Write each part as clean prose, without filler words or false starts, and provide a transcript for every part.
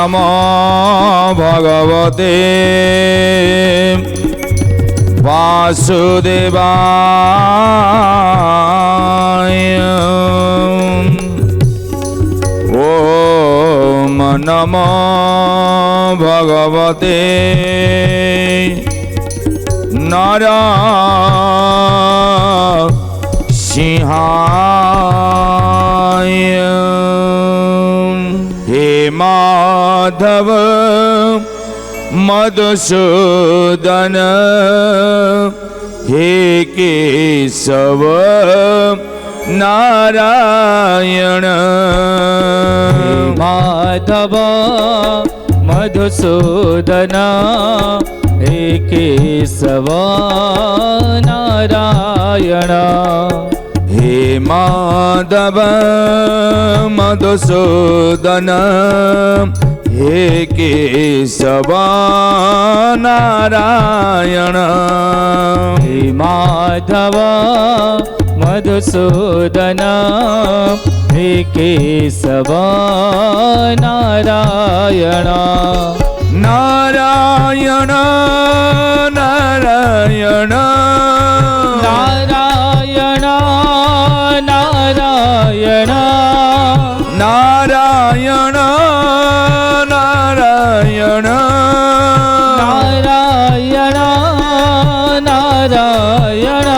नमो भगवते वासुदेवाय। ओम नमो भगवते नरसिंहाय। हे माधव मधुसूदन हे केशव नारायण। हे माधव मधुसूदन हे केशव नारायण। हे माधव मधुसूदन हे केशव नारायण। हे माधव मधुसूदन हे केशव नारायण। नारायण नारायण नारायण नारायण नारायण नारायण नारायण नारायण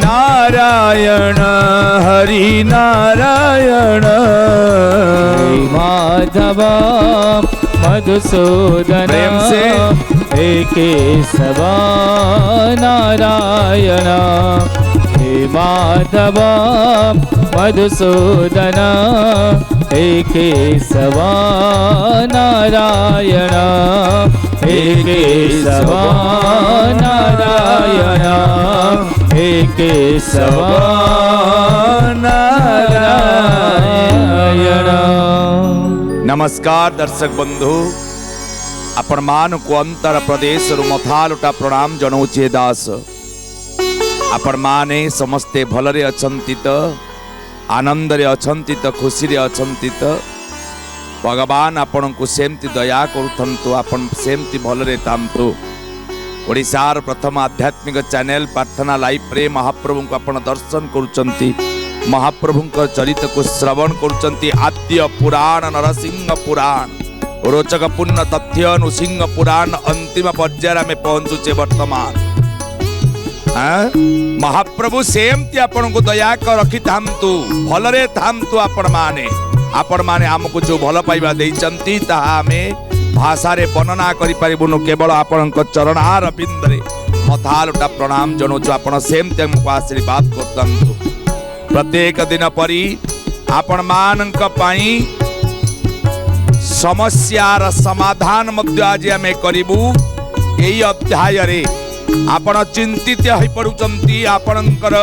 नारायण हरि नारायण। हे माधव मधुसूदन प्रेम से हे केशव नारायण। हे माधव मधुसूदन हे केशव नारायण। हे केशव नारायण हे केशव नारायण। नमस्कार दर्शक बंधु, आपण मान को अंतर प्रदेश मथालुटा प्रणाम जनाऊे दास। आपण माने समस्ते भलरे अछंती त, आनंद रे अछंती त, खुशी रे अछंती त। भगवान आपण को सेमती दया करूथंतु, आपण सेमती भलरे तांतु। ओडिशार प्रथम आध्यात्मिक चैनल प्रार्थना लाइव रे महाप्रभु को आपण दर्शन करूचंती, महाप्रभु चरित को श्रवण करुचंती। आद्य पुराण नरसिंह पुराण, रोचक पूर्ण तथ्य नृसिंह पुराण अंतिम पर्यायर में पहुंचुचे वर्तमान। महाप्रभु सेमती आपण को दया कर रखी थांतु, भलरे थांतु। आपण माने हमको जो भल पाइबा देइचंती ताहा आमे भाषा रे वर्णना करि परिबुनु। केवल आपण चरणार बिंदरे मथालुटा प्रणाम जनाऊछु। आपण सेमती हमको आशीर्वाद करतंतु। प्रत्येक दिन परी आपण मानक पाई समस्यार समाधान मध्य आज आमे करिबु। एई अध्याय रे आपण चिंतित होई पडुचंती। आपणकर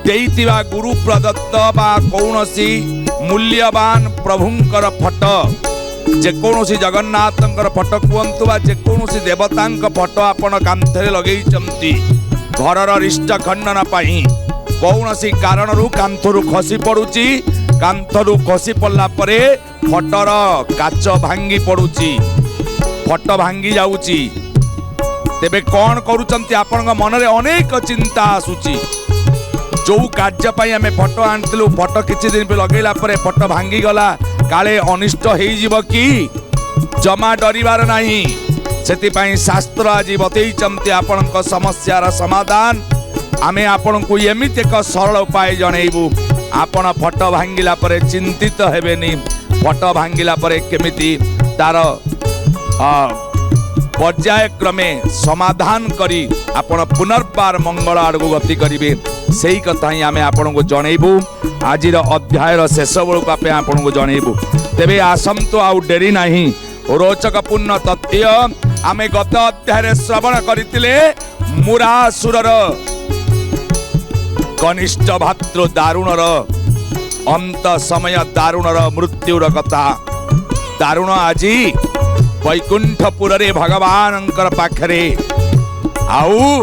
देइतिबा गुरु प्रदत्त बा कौनसी मूल्यवान प्रभुंकर फोटो, जे कौनसी जगन्नाथंकर फोटो कुहंतु बा जे कौनसी देवतांक फोटो आपण कांथरे लगेइचंती। घरर रिष्ट खंडन पाई कौनसी कारणरू कांथरू खसी पड़ुची। कांथरू खसी पड़ला परे फटर काच भांगी पड़ुची, फट भांगी जाउची। तेबे कौन करूचंती? आपण मन रे अनेक चिंता आसुची। जो कार्य पाई आमे फटो आनतिलु, फटो किछि दिन पे लगेला परे फटो भांगी गला, काले अनिष्ट हेई जीव की? जमा डरिबार नाही। सेति पाई शास्त्र आज बतैचंती आपणक समस्यार समाधान। आमे आपण को एमित एक सरल उपाय जनइबू। आपण फट भांगिला परे चिंतित हेबेनी। फट भांगिला परे केमिति तार पर्याय क्रमे समाधान करी आपण पुनर्बार मंगल आड़क गति करिवे, सेही कथा ही आमे आपण को जनइबू। आजिर अध्यायर शेष बेलू आपण को जनइबू। तेबे आसंतु आउ डेरी नाही। रोचक पूर्ण तथ्य आमे गत अध्याय श्रवण करथिले। मुरासुरर कनिष्ठ भातृ दारुणर अंत समय, दारुणर मृत्युर कथा। दारुण आजी वैकुंठपुर रे भगवानंकर पाखरे, आउ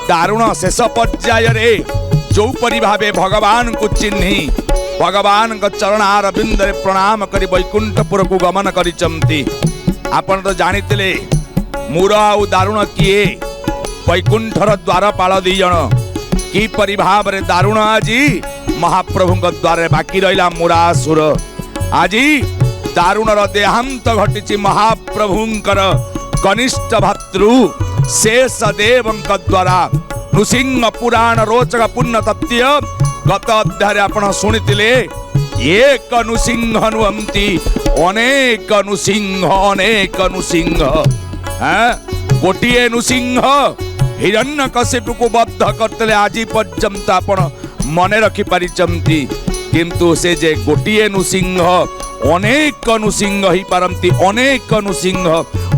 दारुण शेष पर्याय रे जो परि भावे भगवान को चिन्ही भगवान चरणार बिंदरे प्रणाम करी वैकुंठपुर को गमन करिचंती। आपण तो जानितिले मूर आउ दारुण किए वैकुंठर द्वारपाल दी जण कि परि भाबरे दारुण आजी महाप्रभुଙ୍କ द्वारे बाकी रहिला मुरासुर। आजी दारुणर देहांत घटिछि महाप्रभुଙ୍କର कनिष्ठ भातृ शेषदेवଙ୍କ द्वारा। नृसिंह पुराण रोचक पुण्य तथ्य गत अध्याय आपण शुणितिले एक नृसिंह नुहंती अनेक नृसिंह गोटिए नृसिंह हिरण्यकशिपु को बद्ध करते आज पर्यंत आपण मन रखि पारिचंती। किंतु से जे गोटिए नृसिंह अनेक नृसिंह ही पारंती अनेक नृसिंह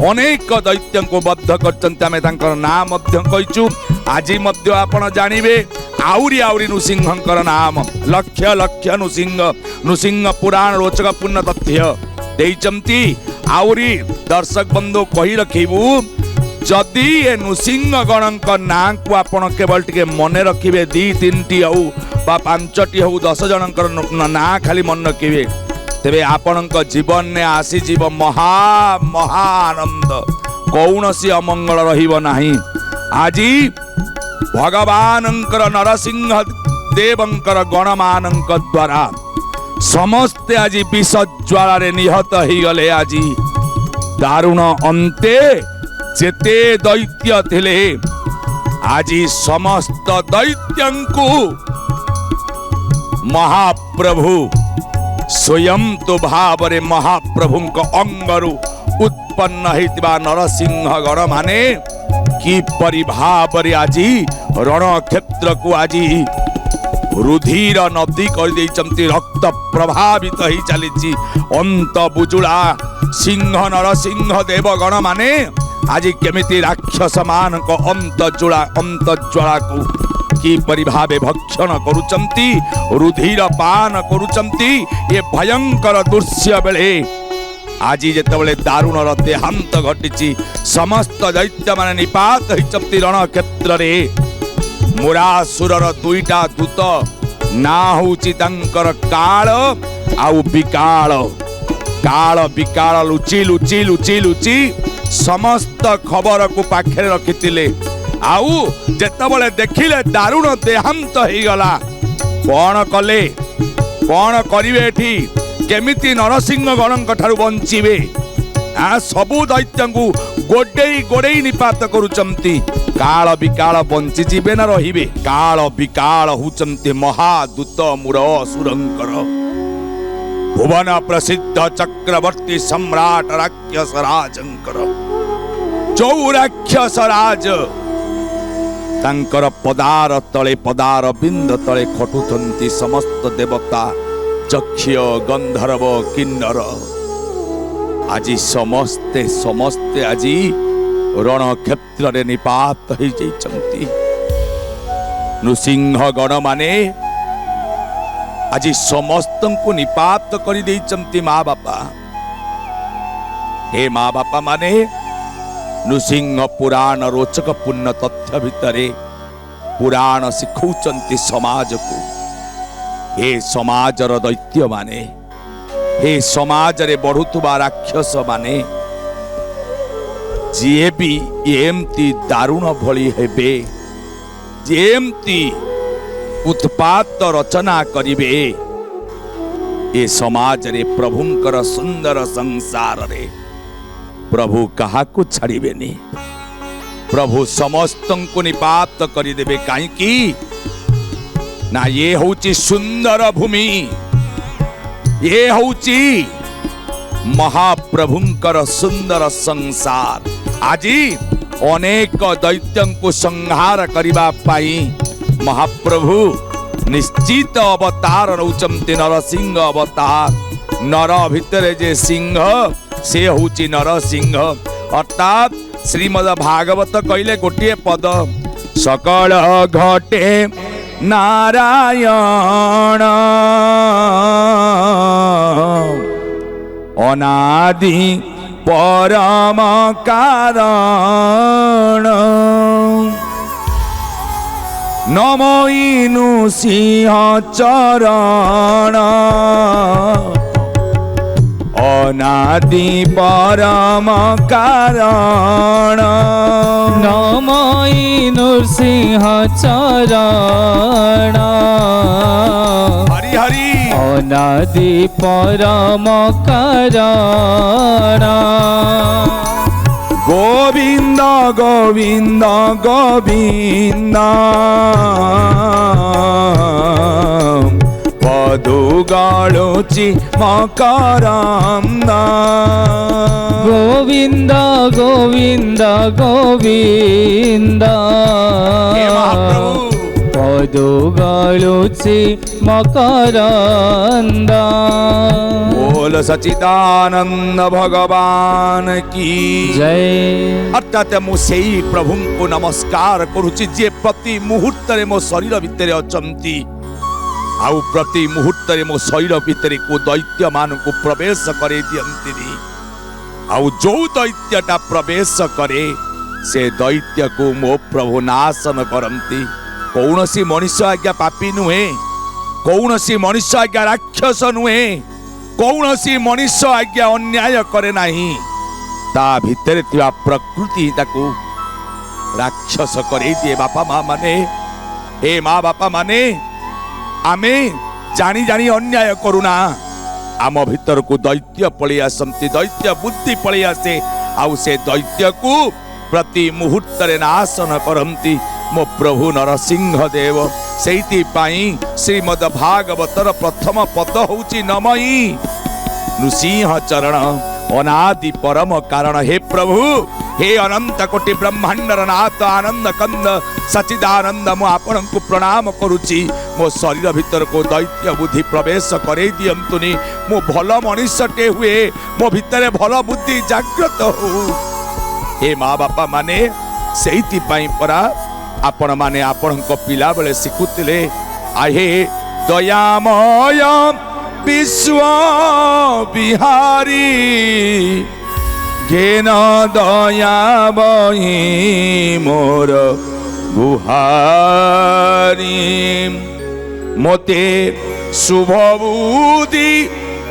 अनेक दैत्य को बद्ध करचंती। आमे तांकर नाम मध्य कहिचु आज मध्य आपण जानिबे आउरी आउरी नृसिंहकर नाम लक्ष लक्ष नृसिंह पुराण रोचक पुण्य तथ्य देइचंती। आउरी दर्शक बंधु कहि रखिबु जदि ए नृसिंह गणक नाँ को आपण केवल टिके मन रखिबे 2-3 हौ बा 5 हौ 10 जनकर नाँ खाली मन रखिबे तेबे आपणक जीवन ने आसी जीव महा आनंद कौनसी अमंगल रहिबो नाही। आजी भगवानंकर नरसिंह देवंकर गणमानंक द्वारा समस्ते आज विष ज्वाला रे निहत ही गले। आज दारुण अंते जेते दैत्य थिले आज समस्त दैत्यंकु महाप्रभु स्वयं तो भावरे महाप्रभुंक अंगरु उत्पन्न हेतिबा नरसिंह गण माने कि परिभावरे आजी रण क्षेत्र को आजी रुधिर नदी कर देइचंती रक्त प्रभावित ही चलीची अंत बुजुला सिंह नरसिंह देव गण माने आज केमिति राक्षस मान को अंत ज्वाला को कि परिभावे भक्षण करुचंती रुधिर पान करुचंती। ये भयंकर दृश्य बेले आज जेतबेले दारुणर देहांत घटिची समस्त दैत्य माने निपात होइचंती रण क्षेत्र रे। मुरासुरर 2टा दूत ना होउची तांकर काल आउ विकाल। काल विकाल लुची लुची लुची लुची समस्त खबर को पाखे रखितिले। आउ जेतबेले देखिले दारुण देहांत ही गला कौन कले कौन करिवे एठी केमिति नरसिंह गणक ठारू बंचिबे। सबु दैत्यंकु गोडेई गोडेई निपात करुचंती। काल विकाल बंची जीवे ना रहिबे। काल विकाल हुचंती महादूत मुरासुरंकर भुवन प्रसिद्ध चक्रवर्ती सम्राट राक्षस राजंकर चौराक्षस राज तांकर पदार तले पदार बिंद तले खटुथंती समस्त देवता चक्ष्य गंधर्व किन्नर। आजी समस्ते समस्ते आजी रण क्षेत्र रे निपात हो जाइचंती। नृसिंह गण माने आजी समस्त को निपात करि देइचंती माँ बापा। हे माँ बापा माने नृसिंह पुराण रोचक पुण्य तथ्य भितरे पुराण शिखौचंती समाज को। हे समाजर दैत्य माने हे समाज रे बढ़ुतुबा राक्षस माने जे भी एमती दारुण भली हेबे जेमती उत्पात रचना करिवे ए समाज रे प्रभुंकर सुंदर संसार रे प्रभु कहा को छाड़िबेनी। प्रभु समस्तन को निपात करि देबे काईकी ना ये होची सुंदर भूमि ये होची महाप्रभुंकर सुंदर संसार। आजी अनेक दैत्यं को संहार करिबा पाई महाप्रभु निश्चित अवतार रौचंती नरसिंह अवतार। नर भितरे जे सिंह से होची नरसिंह अर्थात श्रीमद भागवत कहले गोटे पद सकल घटे नारायण अनादि परम कारण ନମଇନୁ ସିଂହ ଚରଣ ଅନାଦି ପରମ କାରଣ ନମଇ ନୃସିଂହ ଚରଣ ହରି ହରି ଅନାଦି ପରମ କାରଣ ଗୋବିନ୍ଦ ଗୋବିନ୍ଦ ଗୋବିନ୍ଦ ପଦୁ ଗଳୁଚି ମକରନ୍ଦ ଗୋବିନ୍ଦ ଗୋବିନ୍ଦ ଗୋବିନ୍ଦ ହେ ମହାପ୍ରଭୁ ପଦୁ ଗଳୁଚି ମକରନ୍ଦ बोल सचिदानंद भगवान की ଜୟ अर्थात मु सेई प्रभु को नमस्कार करुछि जे प्रति मुहूर्त रे मो शरीर भितर अछंती आउ प्रति मुहूर्त रे मो शरीर भितर को दैत्य मान को प्रवेश करे दियंती आउ जो दैत्यटा प्रवेश करे से दैत्य को मो प्रभु नाशन करंती कौनसी मनुष्य आज्ञा पापी नुहे कौनसी मनुष्य आज्ञा राक्षस नुहे कौनसी मनुष्य आज्ञा अन्याय करे नाही ता भितर थिबा प्रकृति ताकू राक्षस करे दिए बापा माँ माने हे माँ बापा माने आमे जानी जानी अन्याय करुना आम भीतर को दैत्य पळी आसंती दैत्य बुद्धि पळी आसे आउ से दैत्य को प्रति मुहूर्त रे नाशन करंती मो प्रभु नरसिंह देव सेति पाई श्रीमद भागवतर प्रथम पद होउची नमई नृसिंह चरण अनादि परम कारण हे प्रभु हे अनंत कोटि ब्रह्मांडर नाथ आनंद कंद सचिदानंद मो आपण को प्रणाम करुची मो शरीर भीतर को दैत्य बुद्धि प्रवेश करे दियंतुनी मो भल मनुष्यटे हुए मो भितर भल बुद्धि जागृत हो हे माँ बापा माने सेति पाई परा आपण माने आपण को पिला बेले शिखुतिले आहे दयामय विश्व बिहारी घेन दया बही मोर गुहारी मोते शुभ बुद्धि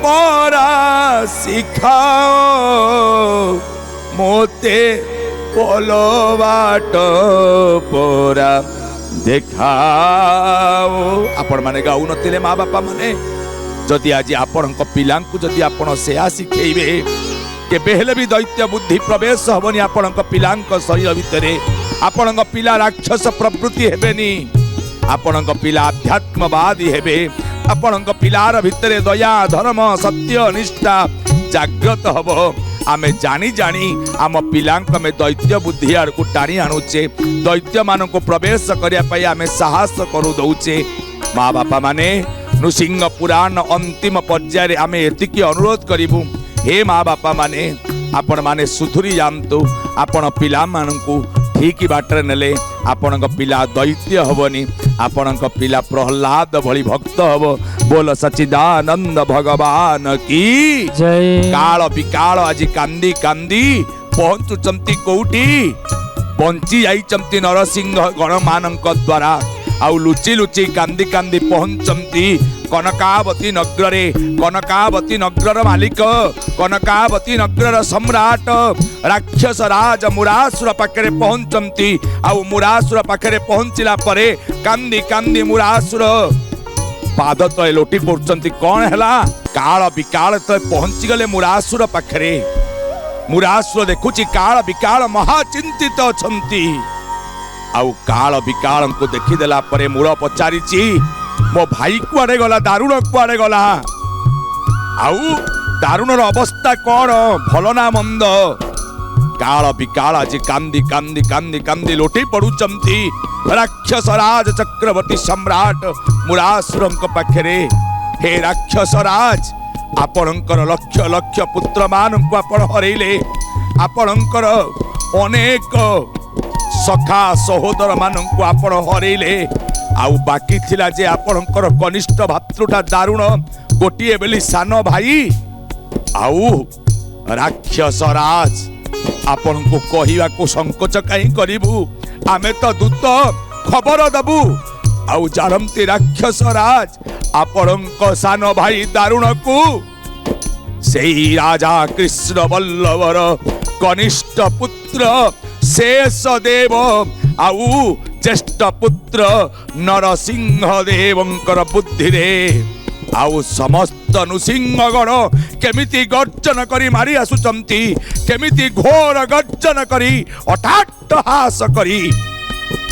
परा शिखाओ मोते पोलो बाट पोरा देखाओ आपण माने गाउ नथिले माँ बापा माने जदि आज आपण पिलांकु जदि आपण सेया शिखेइबे केबे हेले भी दैत्य बुद्धि प्रवेश हबनी आपण पिलांक शरीर भितरे आपण पिला राक्षस प्रवृत्ति हेबेनी आपण पिला अध्यात्मवादी हेबे आपण पिलार भितरे दया धर्म सत्य निष्ठा जागृत हबो आमे जानी जानी आम पिलांक में दैत्य बुद्धि आड़ को टाणी आणुचे दैत्य मान को प्रवेश करिया पई आमे साहस करू दउचे माँ बापा माने नृसिंह पुराण अंतिम पर्याय आमे एतिकी अनुरोध करिबु हे माँ बापा माने आपण माने सुधुरी जानतु आपण पिला मानकु ठीक बाटरे नेले आपण पिला दैत्य हबनी आपण पिला प्रहलाद भली भक्त हब बोल सचिदानंद भगवान की जय काल विकाल आज कांदी कांदी पहुंचुचंती कोउटी बंची जाइचंती नरसिंह गण मानक द्वारा आउ लुचि लुचि कांदी कांदी पहुंचंती कनकावती नगर मालिक कनकावती नगर सम्राट राक्षस राज मुरासुर पाखरे पहुंचंती आउ मुरासुर पाखरे पहुंचला परे कांदी कांदी मुरासुर पाद तले लोटी पड़ुचंती कौन हैला काल विकाल तले पहुंची गले मुरासुर पाखरे मुरासुर देखुची काल विकाल महाचिंतित अछंती आउ काल विकाल को देखीदेला परे मूल पचारिची मो भाई कुआड़े गला दारुण कुआड़े गला आउ दारुणर अवस्था कौन भल ना मंद काल विकाल आज कांदी कांदी कांदी कांदी लोटी पड़ुचंती राक्षस राज चक्रवर्ती सम्राट मुरासुरंक पाखरे हे राक्षस राज आपणकर लक्ष लक्ष पुत्र मानक आपण हरैले आपणकर अनेक सखा सहोदर मानक आपण हरैले आउ बाकी थिला जे आपणकर कनिष्ठ भातृटा दारुण गोटिए बेली सान भाई आउ राक्षस राज आपण को कहिबा को संकोच काई करिबु आमे तो दूत खबर दबु आउ जानती राक्षस राज आपणक सान भाई दारुण को सेई राजा कृष्ण बल्लभर कनिष्ठ पुत्र शेष देव आउ ज्येष्ठ पुत्र नरसिंह देवंकर बुद्धि रे आउ समस्त नृसिंहगण केमिति गर्जन करी मारी आसुचंती केमिति घोर गर्जन करी अट्टहास करी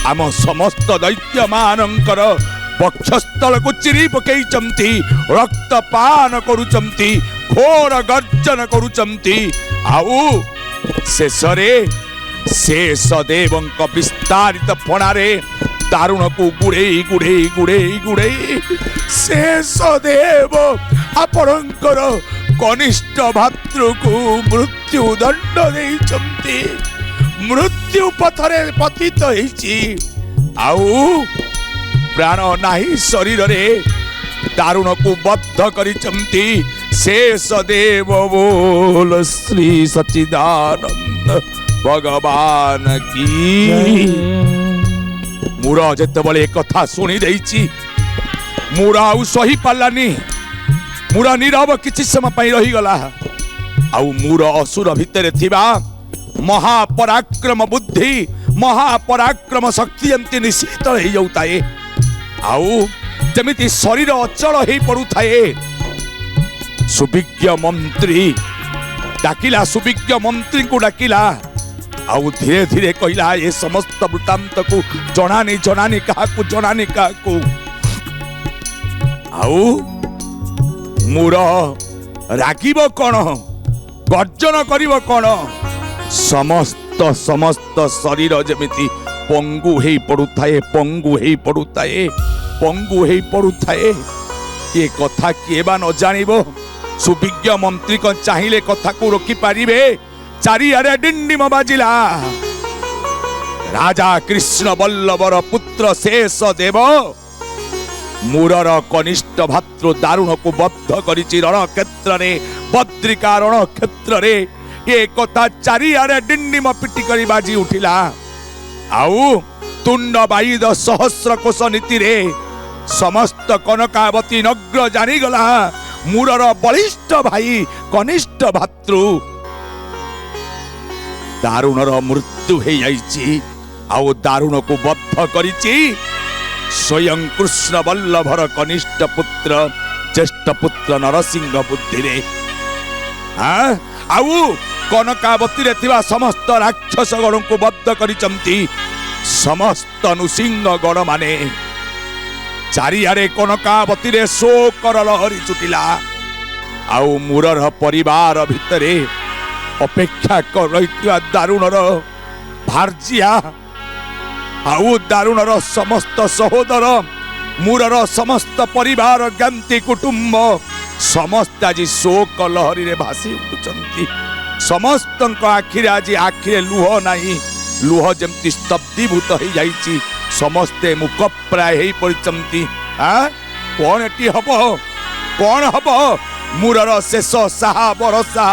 आम समस्त दैत्य मानंकर वक्षस्थल को चिरी पकईचंती रक्तपान करुचंती घोर गर्जन करुचंती आउ शेषरे शेष देवंक विस्तारित फणारे दारुण को गुड़ेई गुड़ेई गुड़ेई गुड़ेई शेष देव आपणकर कनिष्ठ भातृ को मृत्यु दंड देइचंती मृत्यु पथरे पतित होइची आउ प्राण नाही शरीर रे दारुण को बद्ध करिचंती शेष देव बोल श्री सच्चिदानंद भगवान की मूर जेतबले कथा शुणी देइची मूर आउ सही पालानी मूर नीरव किछि समय पई रही गला आउ मूर असुर भितरे थिबा महापराक्रम बुद्धि महापराक्रम शक्ति एमती निश्चित हो जाउताए आउ जेमिति शरीर अचल हो पड़ुथाए सुविज्ञ मंत्री डाकिला सुविज्ञ मंत्री को डाकिला आउ धीरे धीरे कहला ये समस्त वृत्तांत को जनानी जनानी काहाकू जनानी काहाकू आउ मूर रागिब कौन गर्जन करिब कौन समस्त समस्त शरीर जेमिति पंगु हेई पड़ुथाए पंगु हेई पड़ुथाए पंगु हेई पड़ुथाए ये कथा किए बा न जानिबो सुविज्ञ मंत्री को चाहिए कथा को रोकी पारिबे चारिआडे डिंडिम बाजिला राजा कृष्ण बल्लभर पुत्र शेष देव मूरर कनिष्ठ भातृ दारुण को बद्ध करिछि रण क्षेत्र रे बद्रिका रण क्षेत्र रे ये कथा चारिआडे डिंडिम पिटी करी बाजी उठिला आउ तुंड बाईद सहस्र कोश नीति रे समस्त कनकावती नग्र जानी गला मूरर बलिष्ठ भाई कनिष्ठ भातृ दारुणर मृत्यु हो जाइछि आउ दारुण को बद्ध करिछि स्वयं कृष्ण बल्लभर कनिष्ठ पुत्र ज्येष्ठ पुत्र नरसिंह बुद्धि रे आउ कनकावती रे थिबा समस्त राक्षस गण को बद्ध करिचंती समस्त नृसिंह गण माने चारिआडे कनकावती रे शोकर लहरी चुटिला आउ मूरर परिवार भितरे अपेक्षा कर रही दारुणर भार्जिया आउ दारुणर समस्त सहोदर मूरर समस्त परिवार ज्ञाति कुटुंब समस्त आज शोक लहरी रे भासी उठुचंती समस्त आखिरे आज आखिरे लुह नाही लुह जेमती स्तब्धीभूत हो जाइछि समस्ते मुख प्राय हो पड़चंती कौन एटी हब कौन हब मूरर शेष साहा बरसा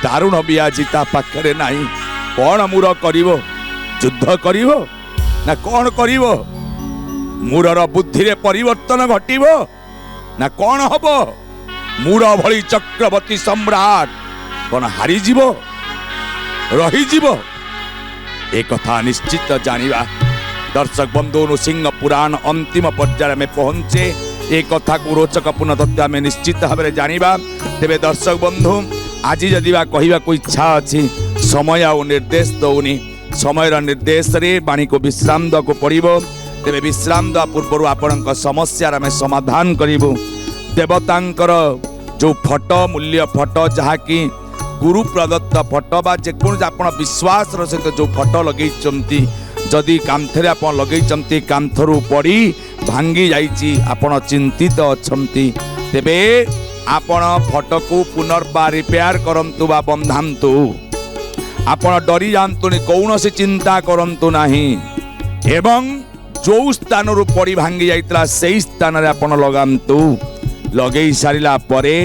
दारुण भी आज ता पाखरे नाही कौन मूर करिवो युद्ध करिवो ना कौन करिवो मूरर बुद्धि रे परिवर्तन घटिवो ना कौन हबो मूर भली चक्रवर्ती सम्राट कौन हारी जीवो रही जीवो एक कथा निश्चित जानिबा दर्शक बंधु नृसिंह पुराण अंतिम पर्याय में पहुंचे एक कथा को रोचक पूर्ण तथ्य आम निश्चित भाव में जानिबा तेबे दर्शक बंधु आज जदि कहवा को इच्छा अच्छी समय आ निर्देश दौनी समय निर्देश रे बाणी को विश्राम दको पड़ो तेरे विश्राम दवा पूर्व आपण समस्या आम समाधान करूँ देवतांकर जो फोटो मूल्य फोटो जहाँकि गुरु प्रदत्त फोटो बा जेकोसी आप विश्वास सहित जो फोटो लगे जदि कांथरे आप लगे कांथरू पड़ी भांगी जाइए आपण चिंतित अच्छी तेबे आपण फोटो को पुनर्बार रिपेयर करंतु बा बंधांतु आपण डरी जातुनि कौन सी चिंता करंतु नाही एवं जो स्थान रु पड़ी भांगी जाइतला सेही स्थान रे आपण लगांतु लगे सारिला परे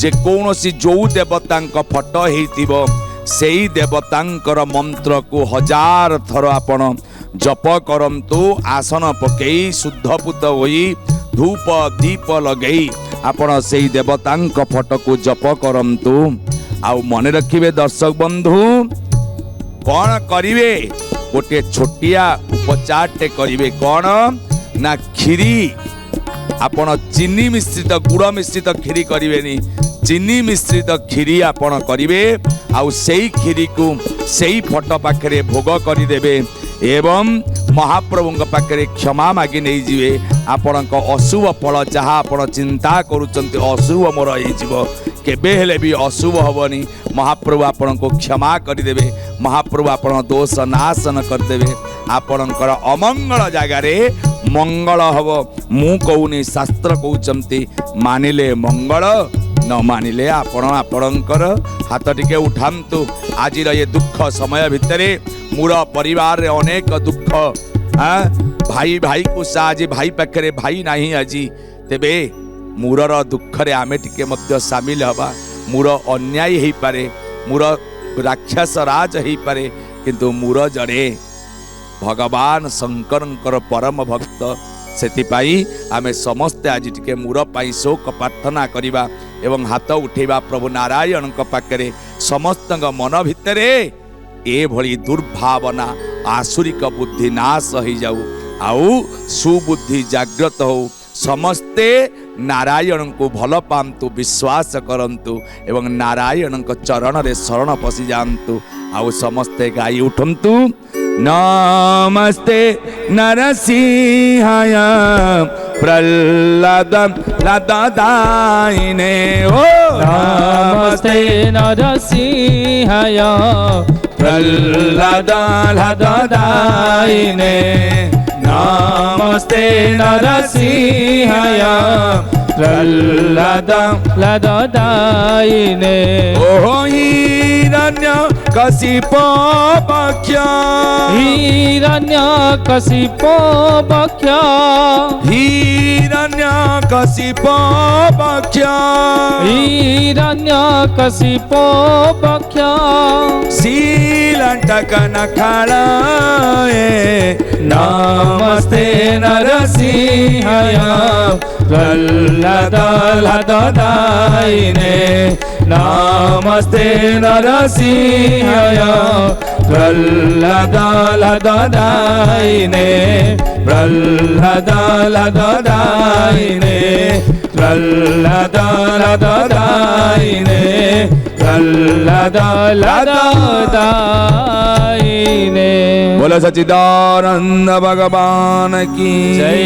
जे कौनसी जो देवतांक फोटो हेतिबो सेही देवतांकर मंत्र को 1000 थर आपण जप करंतु आसन पकई शुद्धपुत होई धूप दीप लगई आपण से देवतांक फोटो को जप करंतु। आउ मन रखिबे दर्शक बंधु कौन करिवे गोटे छोटिया उपचारटे करिवे कौन ना खीरी आपण चीनी मिश्रित गुड़ मिश्रित खीरी करिवेनी चीनी मिश्रित खीरी आपण करिवे आउ सेई खीरी को सेई फोटो पाखरे भोग करिदेबे एवं महाप्रभु पाखे क्षमा मागी नहीं जीवे आपण अशुभ फल जहाँ आप चिंता करुँच अशुभ मोर हो केबे हेले भी अशुभ हेनी महाप्रभु आपण को क्षमा करदेवे महाप्रभु आपण दोष नाशन करदेवे आपणकर अमंगल जगार मंगल हम मु कहूनी शास्त्र कहते मानिले मंगल न मानिले आपणकर हाथ टिके उठांतु आज ये दुख समय भितर मोर परिवार रे अनेक दुख भाई भाई को आज भाई पाखे भाई नहीं आज तेबे मूरर दुख रे आमे टिके मध्य सामिल हवा मूर अन्याय हो पारे मूर राक्षस राज हो पारे किंतु मूर जड़े भगवान शंकर परम भक्त सेतिपाई आमे समस्ते आज टिके मूर पाई शोक प्रार्थना करिबा एवं हाथ उठेबा प्रभु नारायण पाखे समस्त मन भितरे ए भली दुर्भावना आसुरिक बुद्धि नाश हो जाऊ आउ सुबुद्धि जागृत हो समस्ते नारायण को भल पांतु विश्वास करंतु एवं नारायण चरण रे शरण पशि जातु आउ समस्ते गाई उठंतु नमस्ते नरसिंहाय प्रह्लाद दायिने ओ नमस्ते नरसिंहाय प्रह्लाद दायिने नमस्ते नरसिंहाय प्रह्लाद दायिने ओहो हिरण्य कशिप बक्ष्य हिरण्यकशिपो बक्ष्य हिरण्यकशिप बक्ष्य हिरण्यकशिपो बक्ष्य शीलंटक नखालये नमस्ते नरसिंहाय प्रह्लाद दायिने नमस्ते नरसिंहाय प्रह्लाद दायिने प्रह्लाद दायिने प्रह्लाद दायिने प्रह्लाद दायिने। बोलो सच्चिदानंद भगवान की जय।